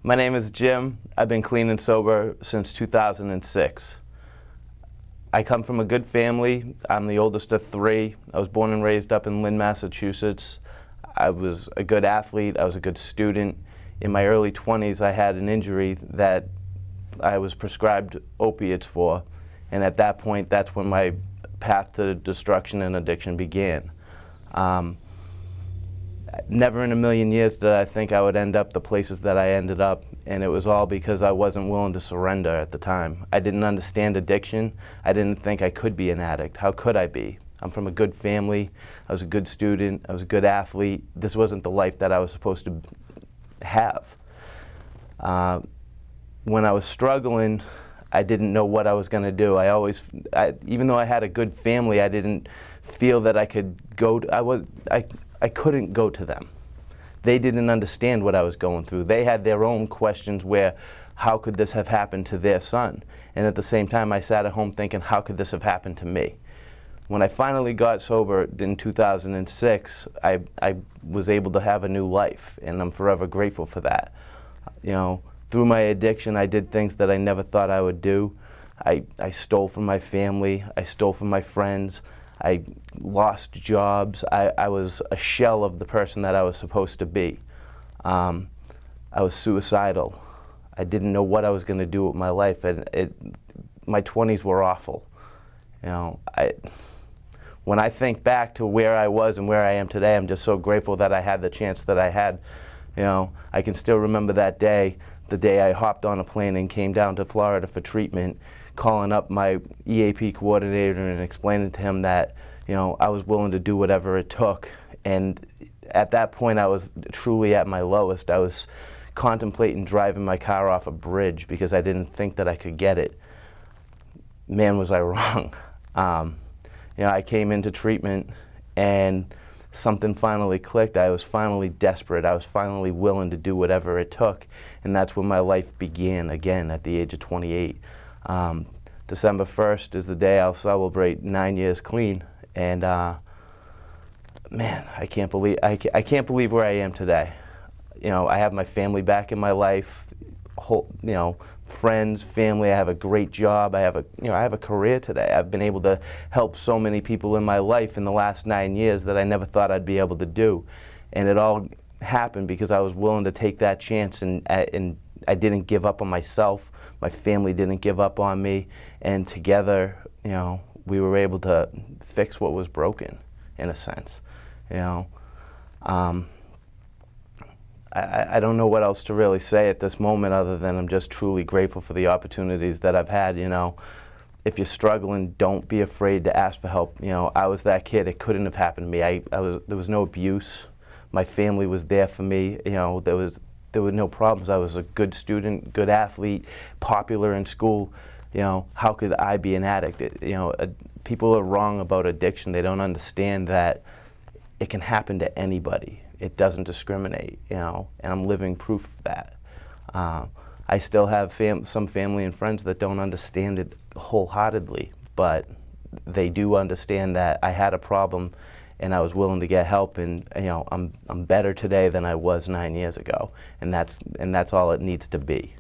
My name is Jim. I've been clean and sober since 2006. I come from a good family. I'm the oldest of three. I was born and raised up in Lynn, Massachusetts. I was a good athlete. I was a good student. In my early 20s, I had an injury that I was prescribed opiates for, and at that point, that's when my path to destruction and addiction began. Never in a million years did I think I would end up the places that I ended up, and it was all because I wasn't willing to surrender at the time. I didn't understand addiction. I didn't think I could be an addict. How could I be? I'm from a good family. I was a good student. I was a good athlete. This wasn't the life that I was supposed to have. When I was struggling, I didn't know what I was going to do. Even though I had a good family, I didn't feel that I could go to, I couldn't go to them. They didn't understand what I was going through. They had their own questions where, how could this have happened to their son? And at the same time, I sat at home thinking, how could this have happened to me? When I finally got sober in 2006, I was able to have a new life, and I'm forever grateful for that. You know, through my addiction, I did things that I never thought I would do. I stole from my family. I stole from my friends. I lost jobs. I was a shell of the person that I was supposed to be. I was suicidal. I didn't know what I was going to do with my life, and my 20s were awful. You know, when I think back to where I was and where I am today, I'm just so grateful that I had the chance that I had. You know, I can still remember that day, the day I hopped on a plane and came down to Florida for treatment, calling up my EAP coordinator and explaining to him that, you know, I was willing to do whatever it took. And at that point, I was truly at my lowest. I was contemplating driving my car off a bridge because I didn't think that I could get it. Man, was I wrong. You know, I came into treatment and something finally clicked. I was finally desperate. I was finally willing to do whatever it took. And that's when my life began again at the age of 28. December 1st is the day I'll celebrate 9 years clean, and man, I can't believe where I am today. You know, I have my family back in my life, you know, friends, family. I have a great job. I have a career today. I've been able to help so many people in my life in the last 9 years that I never thought I'd be able to do, and it all happened because I was willing to take that chance, and I didn't give up on myself. My family didn't give up on me, and together, you know, we were able to fix what was broken, in a sense. You know, I don't know what else to really say at this moment other than I'm just truly grateful for the opportunities that I've had. You know, if you're struggling, don't be afraid to ask for help. You know, I was that kid. It couldn't have happened to me. There was no abuse. My family was there for me. You know, there were no problems. I was a good student, good athlete, popular in school. You know, how could I be an addict? You know, people are wrong about addiction. They don't understand that it can happen to anybody. It doesn't discriminate, you know, and I'm living proof of that. I still have some family and friends that don't understand it wholeheartedly, but they do understand that I had a problem and I was willing to get help, and you know, I'm better today than I was 9 years ago, and that's all it needs to be.